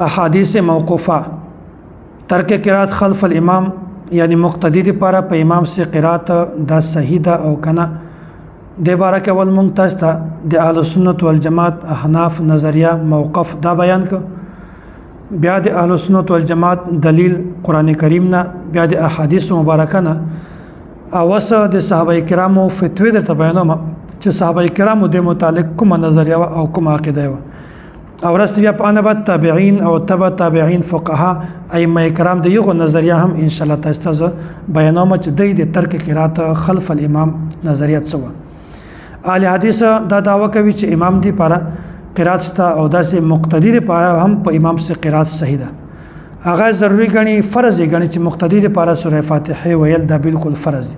احادیث موقوفه ترک قرات خلف الامام یعنی مقتدی لپاره په امام سے قرات دا صحیح ده او کنه د باره کې ول مونږ ته د اهل سنت والجماعت احناف نظریه موقف دا بیان ک بیا د اهل سنت والجماعت دلیل قران کریم نه بیا د احادیث مبارکه نه او وسه د صحابه کرامو فتوی درته بیانوم چې صحابه کرامو د متعلق کومه نظریه او کومه عقیده و او رست بیا په انبه تابعین او تبع تابعین فقها ائمه کرام د یو نظریه هم ان شاء الله تاسو بیانوم چې د ترک قرات خلف الامام نظریه څه و اهل حدیث دا دعوه کوي چې امام دی لپاره قرات شته او داسې مقتدی لپاره هم په امام سے قرات صحیح ده هغه ضروری غني فرض غني چې مقتدی لپاره سوره فاتحه ویل دا بالکل فرض دي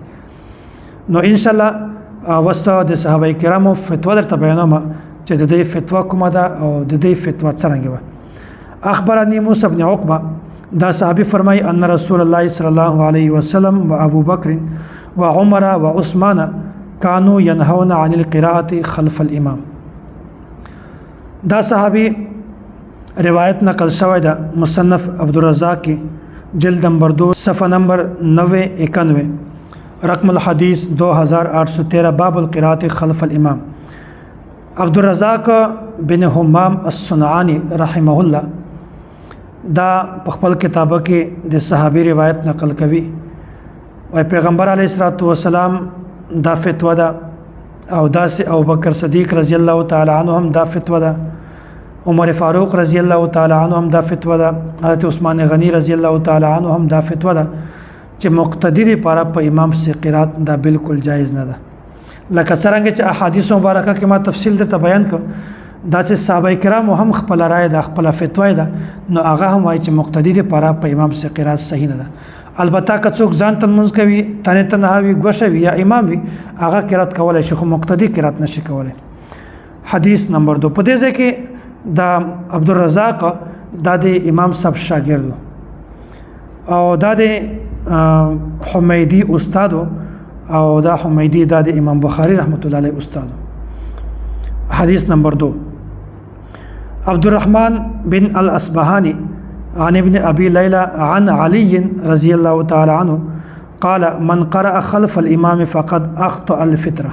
نو ان شاء الله واسطه د صحابه کرامو فتوا درته بیانوم چې د دې فتوا کومه ده او د دې فتوا څنګه و اخبرني موسى بن عقبه دا صحابي فرمای ان رسول الله صلی الله علیه وسلم و ابو بکر و عمر و عثمان كانوا ينهون عن القراءه خلف الامام دا صحابي روایت نقل شوی ده مصنف عبدالرزاق کی جلد نمبر 2 صفحہ نمبر 991 رقم الحدیث 2813 باب القراءة خلف الامام عبدالرزاق بن حمام الصنعانی رحمه الله دا په خپل کتابه کې د صحابي روایت نقل کوي او پیغمبر علیه الصلاۃ والسلام دا فتوا ده او داس ابو بکر صدیق رضی الله تعالی عنہ هم دا فتوا ده عمر فاروق رضی الله تعالی عنہ هم دا فتوا ده حضرت عثمان غنی رضی الله تعالی عنہ هم دا فتوا ده چې مقتدی لپاره په امام سے قرات دا بالکل جایز نه ده لکه څنګه چې احادیث مبارکه کې ما تفصیل درته بیان کړ دا چې صحابه کرام هم خپل رائے ده خپل فتوا ده نو هغه هم وايي چې مقتدی لپاره په امام سے قرات صحیح نه ده البته که څوک ځان ته منځ کوي تنه تنهاوي غوښوي یا امام وي هغه قرات کولای شي خو مقتدی قرات نشي کولای حدیث نمبر 2 په دې ځای کې دا عبدالرزاق دا د امام صاحب شاګرد او دا د حمیدی استاد او دا حمیدی دا د امام بخاری رحمت الله علیه استاد حدیث نمبر 2 عبد الرحمن بن الاصبهاني عن ابن ابي ليلى عن علي رضي الله تعالى عنه قال من قرأ خلف الامام فقد اخطأ الفطره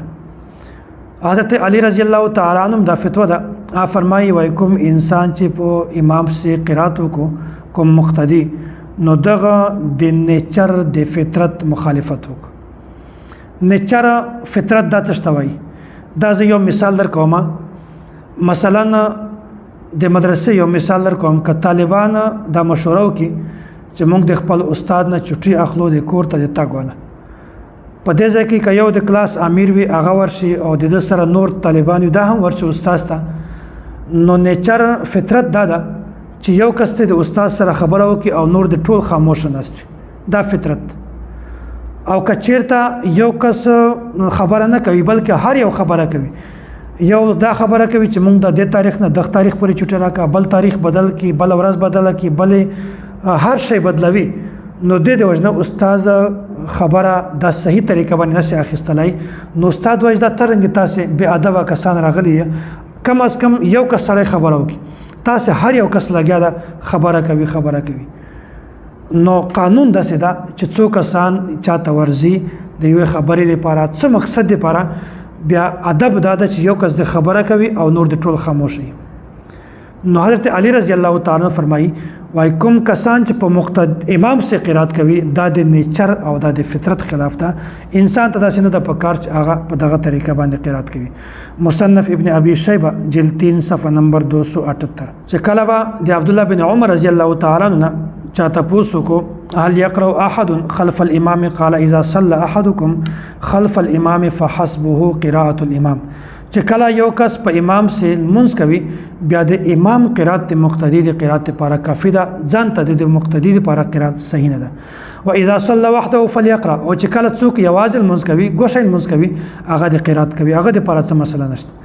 حضرت علی رضی الله تعالی عنہ دا فتوا دا فرمایي وای کوم انسان چې په امام سے قرات کو کوم مقتدی نو دغه د نیچر د فطرت مخالفت وک نیچر فطرت دا تشتوي دا زه یو مثال در کوم مثلا د مدرسې یو مثال در کوم ک طالبان دا مشوره وکي چې موږ د خپل استاد نه چټي اخلو د کور ته د تاګونه په دې ځای کې یو د کلاس امیر وي هغه ورشي او د سره نور طالبان دا هم ورشي استاد ته نو نیچر فطرت دا ده چې یو کس ته د استاد سره خبره وکي او نور د ټول خاموش ناست دا فطرت او کچیرته یو کس خبره نه کوي بلکې هر یو خبره کوي یو دا خبره کوي چې موږ د تاریخ نه د تاریخ پورې چټه راکا بل تاریخ بدل کی بل ورځ بدل کی بل هر شی بدلوي نو د وجنه استاد خبره د صحیح طریقه باندې نشي اخیستلای نو استاد وایي دا ترنګ تاسو به ادب کسان راغلي کم از کم یو کس سره خبره وکي تاسو هر یو کس لګیا دا خبره کوي نو قانون داسې دا چې څو کسان چاته ورزي د یو خبرې لپاره څه مقصد لپاره بیا ادب دا چې یو کس د خبره کوي او نور د ټول خاموشي نو حضرت علی رضی الله تعالی عنہ فرمایي وای کوم کسان چې په مقتد امام سے قرات کوي دا د نیچر او دا د فطرت خلاف ده انسان ته داسې نه د پکار چې هغه په دغه طریقه باندې قرات کوي مصنف ابن ابي شيبه جلد 3 صفحه نمبر 278 چې کله با د عبد الله بن عمر رضی الله تعالی عنہ چاته پوسو کو هل يقرأ احد خلف الامام قال اذا صلى احدكم خلف الامام فحسبه قراءه الامام چې کله یو کس په امام سے منځ کوي بیا د امام قرات مقتدی د قرات لپاره کافی ده ځان ته د مقتدی لپاره قرات صحیح نه ده و اذا صلى وحده فليقرأ او چې کله څوک یوازې منځ کوي ګوښه منځ کوي هغه د قرات کوي هغه د لپاره څه مسله نشته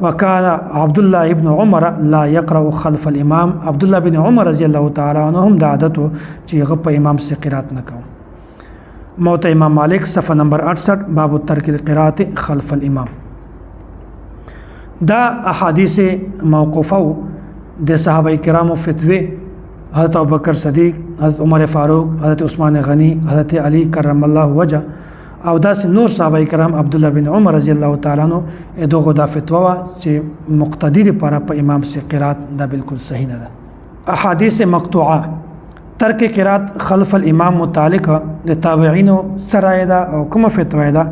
وكان عبد الله ابن عمر لا يقرأ خلف الامام عبد الله بن عمر رضی الله تعالی عنهم د عادتو چې هغه په امام سے قرات نه کوي موت امام مالک صفحه نمبر 68 باب ترک القراءه خلف الامام دا احادیث موقوفه د صحابه کرامو فتوی حضرت ابوبکر صدیق، حضرت عمر فاروق، حضرت عثمان غنی، حضرت علی کرم الله وجه او داسې نور صحابه کرام، عبدالله بن عمر رضی الله تعالی عنہ دغه دا فتوا وا چې مقتدی لپاره په امام سي قرات دا بالکل صحیح نه ده. احادیث مقطوعه ترک قرات خلف الامام متعلق د تابعین سره ده او کوم فتوا ده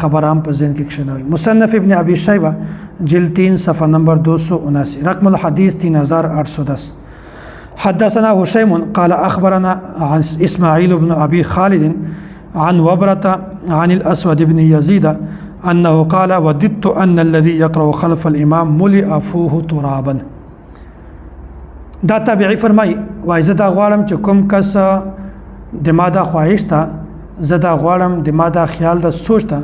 خبر هم په ذهن کې کښنوي. مصنف ابن ابي شيبه جلد 3 صفحه نمبر 279 رقم الحديث 3810. حدثنا هشيم قال اخبرنا عن اسماعيل بن ابي خالد عن وبرة عن الاسود بن يزيد انه قال وددت ان الذي يقرأ خلف الامام ملئ فوه ترابا. دا تابعی فرمای وای زدا غواړم چې کوم کس د ما دا خواهش ته، زدا غواړم د ما دا خیال د سوچ ته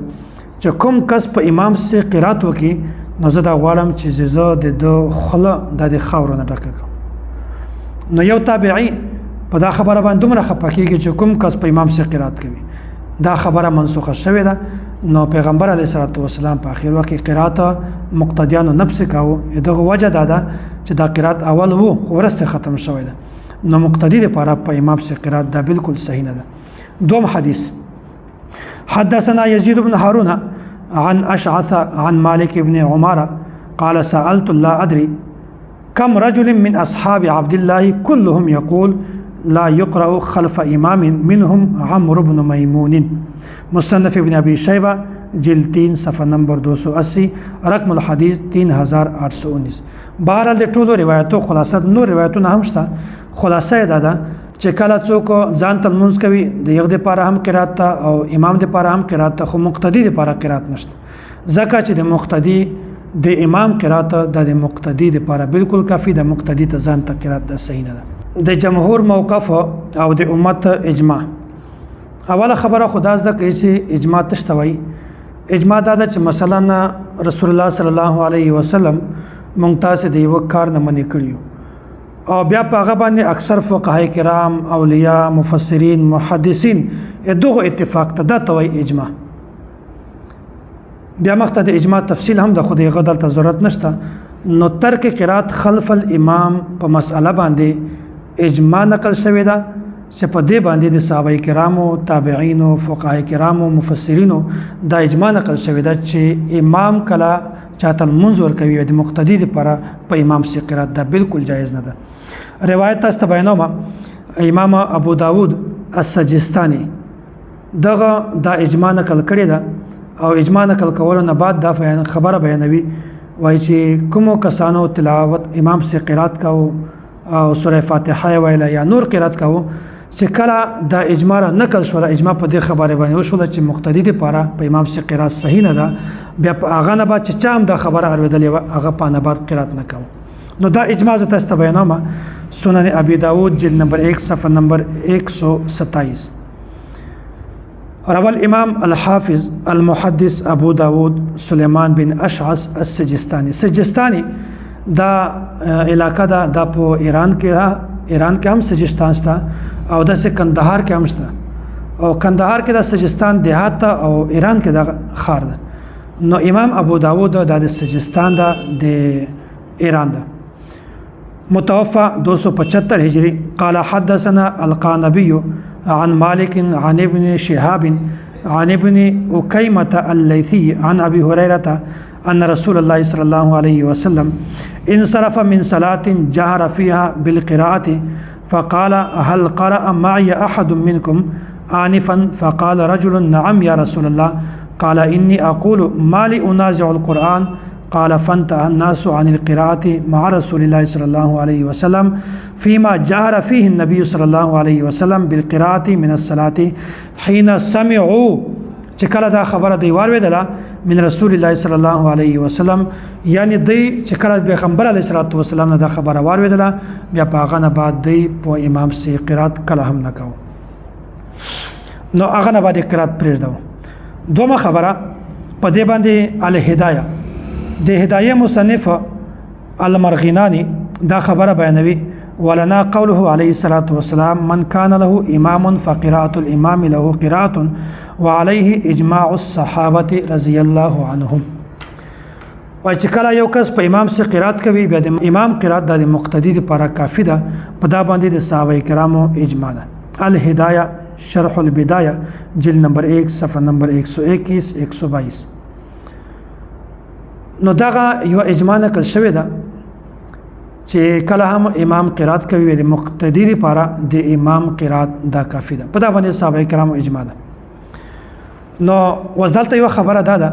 چې کوم کس په امام سي قرات وکي نو زدا غواړم چې زه د خله د خاورو نه ډکه کړم. نو یو تابعی په دا خبره باندې دومره خپه کېږي چې کوم کس په امام سي قرات کوي دا خبره منسوخه شوې ده. نو پیغمبر علیه الصلاۃ والسلام په اخر وخت کې قرات مقتدیانو نفس کاوه. دغه وجه دا ده چې دا قرات اول وو خو ورسته ختم شوی ده. نو مقتدی لپاره په امام سي قرات دا بالکل صحیح نه ده. دوم حدیث حدثنا يزيد بن هارون عن اشعث عن مالك بن عمر قال سألت لا ادري كم رجل من اصحاب عبد الله كلهم يقول لا يقرأ خلف امام منهم عمرو بن ميمون. مصنف ابن ابي شيبه جلد 3 صفحه نمبر 280 رقم الحديث 3819. بهرحال د ټولو روایتو خلاصه نور روایتونه هم شته. خلاصه دا ده چې کله څوک ځان ته لمونځ کوي د یو د لپاره هم قرات ته او امام د لپاره هم قرات ته، خو مقتدی لپاره قرات نشته. ځکه چې د مقتدی د امام قرات د مقتدی لپاره بالکل کافی، د مقتدی ته ځان ته قرات د صحیح نه ده. د جمهور موقف او د امت اجماع. اوله خبره خدا زده کوي چې اجماع تشتوي. اجماع دا ده چې مثلا رسول الله صلی الله علیه وسلم ممتاز د یو کار نه منې کړیو او بیا په هغه باندې اکثر فقهای کرام، اولیاء، مفسرین، محدثین دغه اتفاق ته دا توي اجماع. بیا مخته د اجماع تفصیل هم د خدای غدل ته ضرورت نشته. نو ترک قرات خلف الامام په مسأله باندې اجماع نقل شوی ده چې په دې باندې د صحابه کرامو، تابعین او فقهای کرامو، مفسرینو دا اجماع نقل شوی ده چې امام کلا چاته منظور کوي د مقتدی لپاره په امام سي قرات دا بالکل جایز نه ده. روایت تاسو بیانوم امام ابو داود السجستانی دغه دا اجماع نقل کړی ده او اجماع نقل کولو نه بعد دا خبره بیانوي وایي چې کوم کسانو تلاوت امام سي قرات کاو او سوره فاتحه ویله یا نور قرات کاو چې کله دا اجماع نقل شو، اجماع په دې خبره باندې وشو چې مقتدی لپاره په امام سي قرات صحیح نه ده. بیا په هغه نه بعد چې چا هم دا خبره اورېدلې وه هغه په نه بعد قرات نه کوو. نو دا اجماع زه تاسو ته بیانوم. سنن ابي داود جلد نمبر 1 صفحه نمبر 127. روى الامام الحافظ المحدث ابو داود سليمان بن اشعث السجستاني. سجستاني دا علاقه دا په ایران کې هم سجستان شته او د کندهار کې هم شته او کندهار کې د سجستان دیهات او ایران کې د خار ده. نو امام ابو داود د سجستان ده د ایران ده. متوفى 275 هجري. قال حدثنا القانبي عن مالك عن ابن شهاب عن ابن أكيمة الليثي عن أبي هريرة أن رسول الله صلى الله عليه وسلم انصرف من صلاة جهر فيها بالقراءة فقال هل قرأ معي أحد منكم آنفا؟ فقال رجل نعم يا رسول الله. قال إني أقول ما لي أنازع القرآن. قال فانتهى الناس عن القراءة مع رسول الله صلى الله عليه وسلم فيما جهر فيه النبي صلى الله عليه وسلم بالقراءة من الصلاة حين سمعوا چې کله دا خبره دی واورېدله من رسول الله صلى الله عليه وسلم، یعنی دی چې کله پیغمبر علیه الصلاۃ والسلام نه دا خبره واورېدله بیا په هغه نه بعد دی په امام سي قرات کله هم نه کوو. نو هغه نه بعد قرات پرېږدو. دومره خبره په دې باندې الهدایه د هدایه مصنف المرغینانی دا خبره بیانوي ولنا قوله عليه الصلاة والسلام من كان له إمام فقراءة الإمام له قراءة وعليه إجماع الصحابة رضي الله عنهم. وای چې کله یو کس په امام سره قرات کوي بیا د امام قرات د مقتدی لپاره کافی ده. په دا باندې د صحابه کرامو اجماع ده. الهدایه شرح البدایه جلد نمبر 1 صفحه نمبر 121 122. نو دغه یو اجماع نقل شوی ده چې کله هم امام قرات کوي د مقتدی لپاره د امام قرات دا کافی ده. په دا باندې صحابه کرامو اجماع ده. نو وزدلته یو خبره ده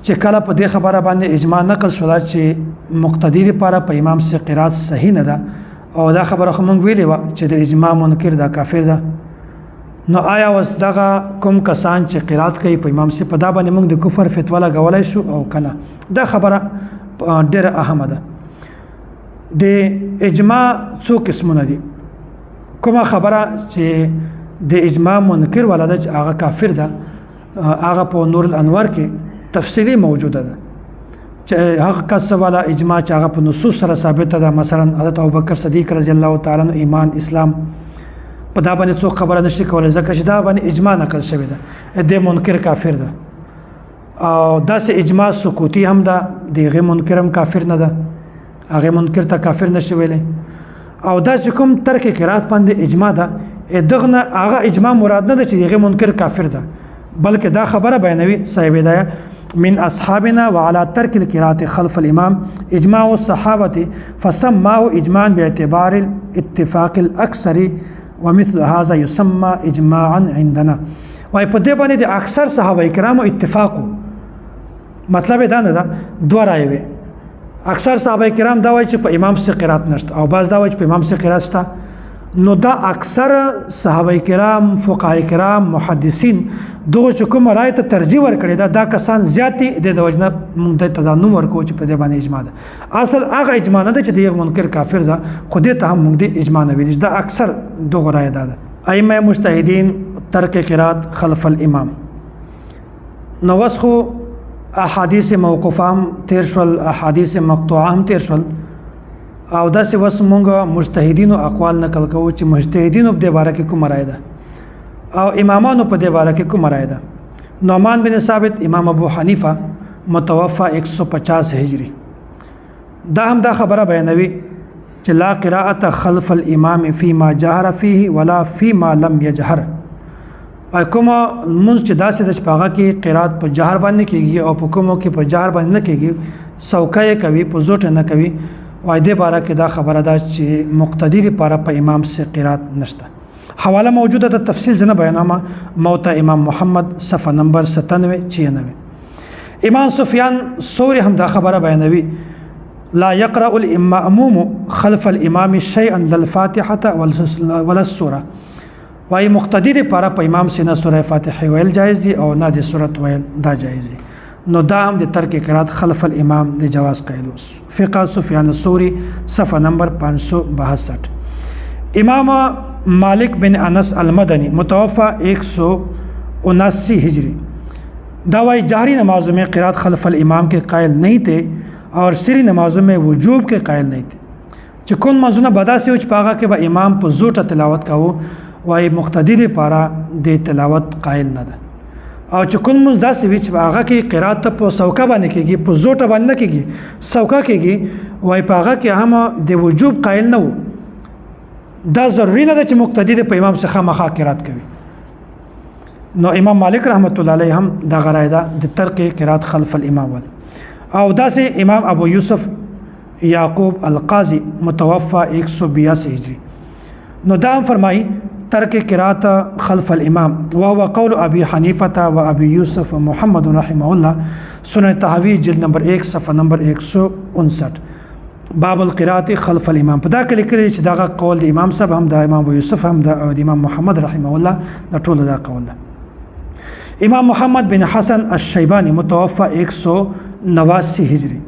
چې کله په دې خبره باندې اجماع نقل شوه چې مقتدی لپاره په امام سره قرات صحیح نه ده او دا خبره خو موږ ویلې وه چې د اجماع منکر دا کافر ده. نو آیا اوس دغه کوم کسان چې قرات کوي په امام سره په دا باندې موږ د کفر فتوا لګولی شو او کنه؟ دا خبره ډېره اهمه ده. د اجماع څو قسمونه دي. کومه خبره چې د اجماع منکر والا ده چې هغه کافر ده، هغه په نور الانوار کې تفصیلی موجوده ده چې هغه کس والا اجماع چې هغه په نصوص سره ثابته ده. مثلا حضرت ابوبکر صدیق رضی الله تعالی عنہ ایمان اسلام په دا باندې څوک خبره نشي کولی ځکه چې دا باندې اجماع نقل شوی ده. د منکر کافر ده او داسې اجماع سکوتی هم ده، دغه منکر هم کافر نه ده، هغه منکر ته کافر نشي ویلی. او دا چې کوم ترک قرات باندې اجماع ده دغه نه هغه اجماع مراد نه ده چې دغه منکر کافر ده، بلکې دا خبره بیانوي صاحب هدایه من اصحابنا وعلى ترك القراءة خلف الامام اجماع الصحابه فسماه اجماعا باعتبار الاتفاق الاكثر ومثل هذا يسمى اجماعا عندنا. وای په دې باندې د اکثر صحابه کرامو اتفاق، مطلب دا نه ده دوه رایې وي. اکثر صحابه کرام دا وایي چې په امام سره قرات نشته او بعض دا وایي چې په امام سره قرات شته. نو دا اکثر صحابه کرام فقهای کرام محدثین دغه چې کوم رایې ته ترجیح ورکړې ده دا کسان زیاتې د وجنه موږ ته دا نوم ورکوو چې په دې باندې اجماع ده. اصل هغه اجماع نه ده چې دغه منکر کافر ده، خو دې ته هم موږ د اجماع نه ویل. دا اکثر دغه رایې ده. ائمه مجتهدین ترک قرات خلف الامام. نو وسخو احادیث موقوفه هم تیر شول، احادیث مقطوعه هم تیر شول او داسې وس مونږ مجتهدینو اقوال نقل کوو چې مجتهدینو په دې باره کې کومه رایه ده او امامانو په دې باره کې کومه رایه ده. نعمان بن ثابت امام ابو حنیفه متوفا 150 هجری دا هم دا خبره بیانوي چې لا قراءة خلف الامام فيما جهر فيه ولا فيما لم يجهر. کومه مونږ چې داسې د شپاغه کې قرات په جهر باندې کېږي او په کومو کې په جهر باندې نه کېږي، سوکه یې کوي په زوټه نه کوي. وای دې باره کې دا خبره ده چې مقتدی لپاره په امام سره قرات نشته. حواله موجوده ده، تفصیل زنه بیانومه. موطا امام محمد صفحه نمبر 97-96. امام سفیان ثوری هم دا خبره بیانوي لا يقرأ المأموم خلف الامام شيئا للفاتحه ولا السوره. وای مقتدی لپاره په امام سره سوره فاتحه ویل جایز دي او نه د سورت ویل دا جایز دي. نو دا هم د ترک قرات خلف الامام د جواز قیلو. فقه سفیان الثوری صفحه نمبر 562. امام مالک بن انس المدنی متوفا 179 ہجری دا وائی جہری نمازوں میں قرات خلف الامام کے قائل نہیں تھے اور سری نمازوں میں وجوب کے قائل نہیں تھے. چې کون منځونه بدا سي او چې پاغه کې به امام په زوټه تلاوت کاوه وای مقتدی لپاره د تلاوت قائل نه ده. او چې کون منځ داسې وي چې هغه کې قرات په سوکه باندې کېږي، په زوټه باندې کېږي، سوکه کېږي، وای پاغه کې هم د وجوب قائل نه وو. دا ضروری نه ده چې مقتدی د په امام څخه مخا قرات کوي. نو امام مالک رحمت الله علیه هم دا غرای ده د ترک قرات خلف الامام ول. او داسې امام ابو یوسف یعقوب القاضی متوفا 182 هجری نو دا هم فرمایي ترک قرات خلف الامام وهو قول ابي حنيفه وابي يوسف ومحمد رحمه الله سنن تحوی جلد نمبر 1 صفحه نمبر 159 باب القراءة خلف الامام. په دا کې لیکلي چې دا قول د امام صاحب هم د امام ابو یوسف هم د امام محمد رحمه الله دا ټول دا قول ده. امام محمد بن حسن الشیبانی متوفا 189 هجری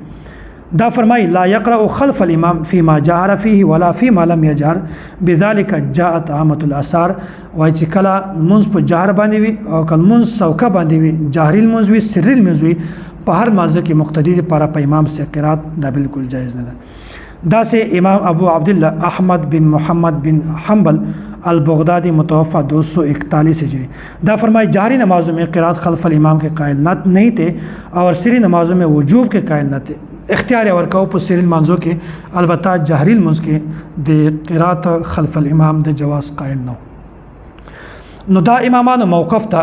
دا فرمای لا يقرأ خلف الامام فيما جهر فيه ولا فيما لم يجهر بذلك جاءت عامة الاثار. وای چې کله منځ په جهر باندې وي او کله منځ سوکه باندې وي، جهري المنځ وي سري المنځ وي، په هر مازه کې مقتدی لپاره په امام سره قرات دا بالکل جایز نه ده. دا سے امام ابو عبداللہ احمد بن محمد بن حنبل البغدادی متوفہ 241 ہجری دا فرمائے جہری نمازوں میں قرات خلف الامام کے قائل نہیں تھے اور سری نمازوں میں وجوب کے قائل نہ تھے اختیار ورکاو پر سری المنزو کے البتہ جہری المنز کے دے قرات خلف الامام دے جواز قائل نو نو دا امامان موقف تا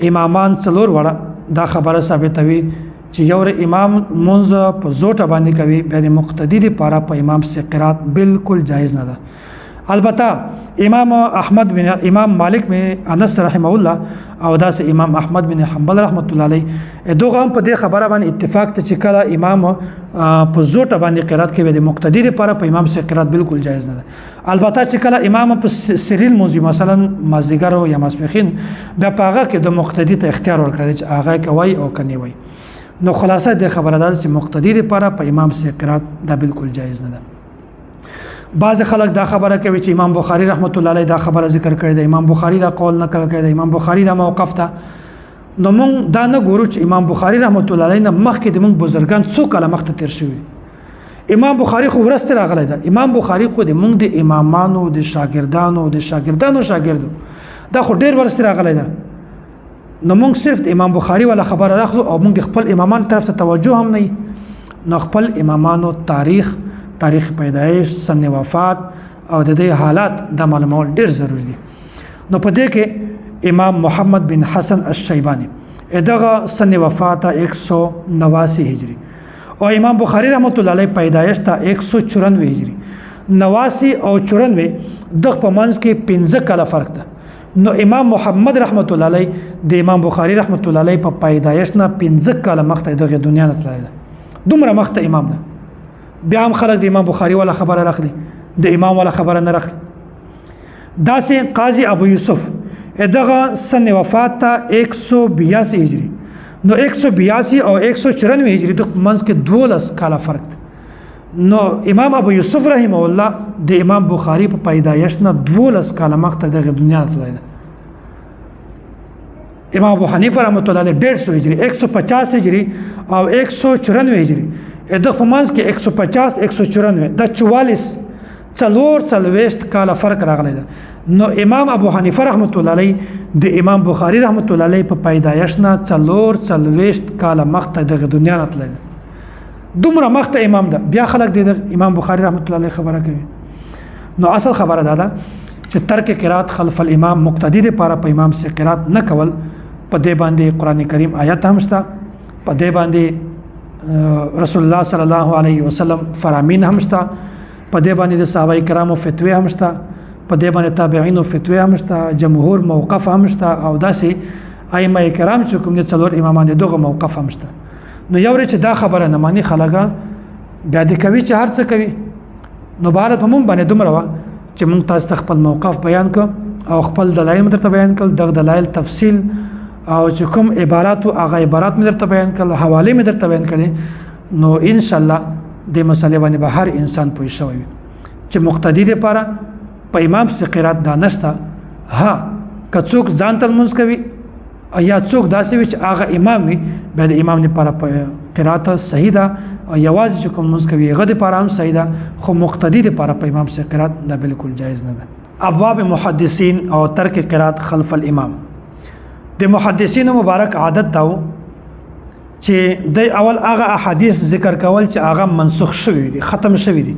امامان څلور وړه دا خبره ثابتوي چې یو امام منځ په زوټه باندې کوي بیا د مقتدی لپاره په امام سے قرات بالکل جایز نه ده البته امام مالک میں انس رحمه الله او دا سے امام احمد بن حنبل رحمت الله علیه دوغه هم په دې خبره باندې اتفاق ته چې کله امام په زوټه باندې قرات کوي د مقتدی لپاره په امام سے قرات بالکل جایز نه ده البته چې کله امام په سریل موضوع مثلا مازدیګر یا ماسپخین بیا په هغه کې د مقتدی ته اختیار ورکړي چې هغه کوي او کني وي نو خلاصه د خبره ده چې مقتدی لپاره په امام سے قرات دا بالکل جایز نه ده بعض خلک دا خبره کوي چې امام بخاری رحمت الله علیه دا خبره ذکر کړی دی امام بخاری دا قول نقل کړی دی امام بخاری دا موقف ده نو مونږ دا نه ګورو چې امام بخاری رحمت الله علیه نه مخکې د مونږ بزرګان څو کاله مخته تیر شوي امام بخاری خو ورسته راغلی ده امام بخاری خو د مونږ د امامانو د شاګردانو شاګردو دا خو ډیر ورسته راغلی ده نو مونږ صرف د امام بخاری ولا خبره راخلو او مونږ د خپل امامان طرف ته توجه هم نه نو خپل امامانو تاریخ پیدایش سن وفات او د دې حالات د معلومول ډیر ضروری دي نو په دې کې امام محمد بن حسن الشیبانی دغه سن وفات 189 هجری او امام بخاری رحمت الله علیه پیدایش تا 194 هجری 89 او 94 د په منځ کې 15 کاله فرق ده نو امام محمد رحمت الله علیه د امام بخاری رحمت الله علیه په پیدایش نه 15 کاله مخته دغه دنیا نه تللی ده دومره مخته امام ده بیا هم خلک د امام بخاری ولا خبره راخلی د امام ولا خبره نه راخلی دا سه قاضی ابو یوسف دغه سن وفات تا 182 هجری نو 182 او 194 هجری د منځ کې 12 کاله فرق ده نو امام ابو یوسف رحمه الله د امام بخاری په پیدایش نه 12 کاله مخته دغه دنیا ته تللی امام ابو حنیفه رحمۃ اللہ علیہ 150 هجری 150 هجری او 194 هجری د فمانس کې 150 194 د 44 کاله فرق راغلی ده نو امام ابو حنیفه رحمت الله علیه د امام بخاری رحمت الله علیه په پیدایش نه 44 کاله مخته د دنیا نه تللی دومره مخته امام ده بیا خلک د امام بخاری رحمت الله علیه خبره کوي نو اصل خبره ده چې ترک قرات خلف الامام مقتدی لپاره په امام سے قرات نه کول په دې باندې قران کریم آیات هم شته په دې باندې رسول الله صلی الله علیه وسلم فرامین هم شته په دې باندې د صحابه کرامو فتوی هم شته په دې باندې تابعینو فتوی هم شته جمهور موقف هم شته او داسې ائمه کرام چې کوم دي څلور امامان دغه موقف هم شته نو یو چې دا خبره نه مانی خلګه بیا د کوي چې هر څه کوي نو بهر په مونږ باندې دومره چې مونږ تاسو خپل موقف بیان کو او خپل دلایل درته بیان کړل دغه دلایل تفصیل او چې کوم عبارات او هغه عبارات مې درته بیان کړل حواله مې درته بیان کړې نو ان شاء الله د مسلې باندې به هر انسان پوه شوی چې مقتدی لپاره په امام سے قرات دانشتا ها کڅوک ځان تل منځ کوي یا څوک داسې وي چې هغه امام وي بیا د امام لپاره قرات صحیح ده او یوازې چې کوم منځ کوي هغه لپاره هم صحیح ده خو مقتدی لپاره په امام سے قرات دا بالکل جایز نه ده ابواب محدثین او ترک قرات خلف الامام د محدثینو مبارک عادت داو چې د اول هغه احادیث ذکر کول چې هغه منسوخ شوی دي ختم شوی دي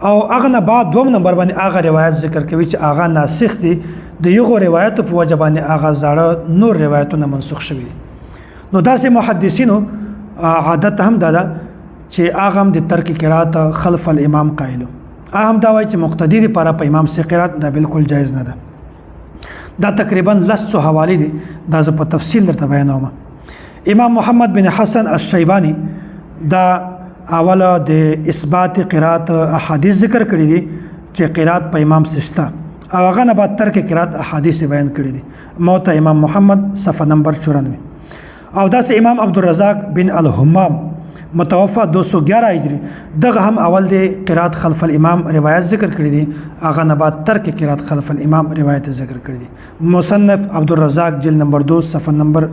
او هغه نه بعد دوم نمبر باندې هغه روایت ذکر کوي چې هغه ناسخ دي د یو روایت په وجه باندې هغه زړه نور روایتونه منسوخ شوی دي نو داسې محدثینو عادت هم دادا چې هغه هم د ترک قرات خلف الامام قائل هم دا وایي چې مقتدی لپاره په امام سے قرات دا بالکل جایز نه ده دا تقریبا لسو حوالی دي دا زه په تفصیل درته بیانوم امام محمد بن حسن الشیبانی دا اوله د اثبات قرات احادیث ذکر کړی دي چې قرات په امام سشتا او هغه نه بعد ترک قرات احادیث بیان کړی دي موت امام محمد صفحه نمبر 94 او داس امام عبدالرزاق بن الحمام متوفى 211 هجری دغه هم اول د قرات خلف الامام روایت ذکر کړی دي هغه نه بعد ترک قرات خلف الامام روایت ذکر کړی دي مصنف عبدالرزاق جلد نمبر 2 صفحه نمبر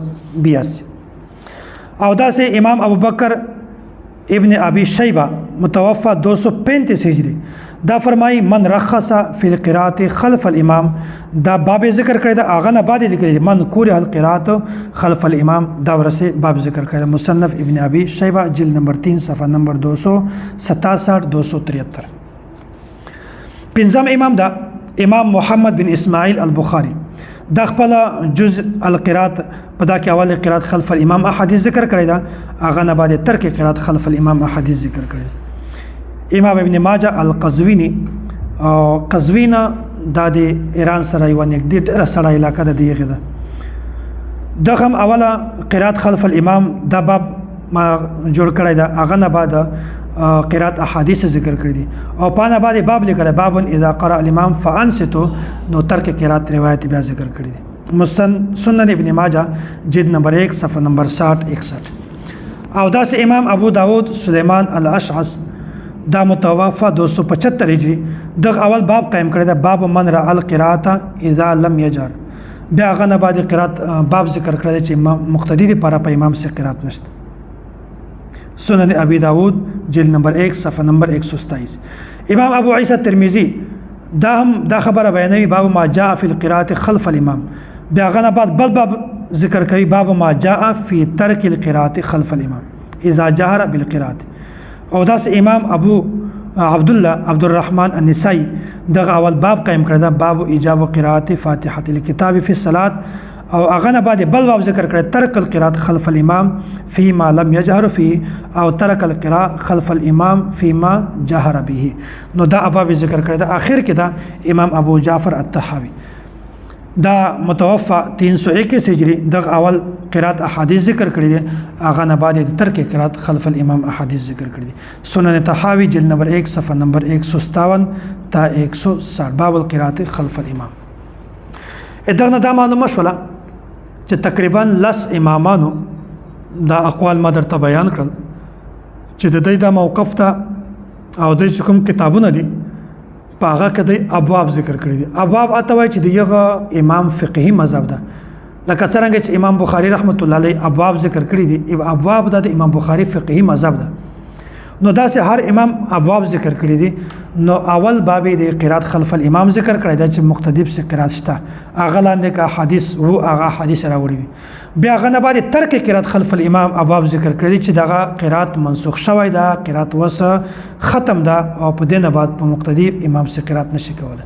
82 او داسې امام ابو بکر ابن ابي شیبه متوفا 235 هجری دا فرمایي من رخص فی القراءة خلف الامام دا باب ذکر کړی دا اغه نه بعد لیکلی من کوره القراءة خلف الامام دا ورسه باب ذکر کړی مصنف ابن ابي شیبه جلد نمبر 3 صفحه نمبر 267 273 پنځم امام دا امام محمد بن اسماعیل البخاری دا خپل جزء القراءة په دا کې اول قراءت خلف الامام احادیث ذکر کړی دا اغه نه بعد ترک قراءت خلف الامام احادیث ذکر کړی امام ابن ماجه القزوینی او قزوینه دا د ایران سره یو نږدې ډېره سړه علاقه ده دیغه ده دغه هم اوله قراءت خلف الامام دا باب ما جوړ کړی دا اغه نه بعد قراءت احادیث ذکر کړی دي او پانه بعد باب لیکل باب اذا قرأ الامام فانصتوا نو ترک قراءت روایت بیا ذکر کړی دي سنن ابن ماجه جلد نمبر 1 صفحه نمبر 60 61 او داس امام ابو داود سلیمان الاشعث دا متوفا 275 هجری دغه اول باب قائم کړی دا باب من را القراءه اذا لم يجهر بیا غنه بعد قرات باب ذکر کړی چې مقتدی لپاره په امام سے قرات نشته سنن ابي داود جلد نمبر 1 صفحه نمبر 127 امام ابو عیسی ترمذی دا خبره بیانوي باب ما جاء في القراءه خلف الامام بیا غنه بعد بل باب ذکر کوي باب ما جاء في ترك القراءه خلف الامام اذا جهر بالقراءه او داس امام ابو عبد الله عبد الرحمن النسائی دغه اول باب قائم کړی دا باب ایجاب قراءه فاتحه الكتاب في الصلاه او اغه بعد بل باب ذکر کړی ترک القراءه خلف الامام فيما لم يجهر فيه او ترک القراءه خلف الامام فيما جهر به نو دا باب ذکر کړی دا اخر کې دا امام ابو جعفر الطحاوی دا متوفا 321 هجری دغه اول قرات احادیث ذکر کړی دي اغه نه بعد ترک قرات خلف الامام احادیث ذکر کړی دي سنن طحاوی جلد نمبر 1 صفحه نمبر 157 تا 160 باب القراءه خلف الامام ادغه دا معلومه شوله چې تقریبا لس امامانو دا اقوال ما درته بیان کړل چې د دې د موقف ته او د کوم کتابونه دي پاغه کې ابواب ذکر کړی دي ابواب اتوای چې دغه امام فقهي مذهب ده لکه څنګه چې امام بخاری رحمت الله علیه ابواب ذکر کړی دي ابواب د امام بخاری فقهي مذهب ده نو دا سه هر امام ابواب ذکر کړی دي نو اول باب د قرات خلف الامام ذکر کړی دا چې مقتدی سے قرات شته اغه لاندې کا حدیث وو اغه حدیث راوړي بیا غنه بعد ترک قرات خلف الامام ابواب ذکر کړی چې دغه قرات منسوخ شوی دا قرات وس ختم دا او په دینه بعد په مقتدی امام سے قرات نشي کوله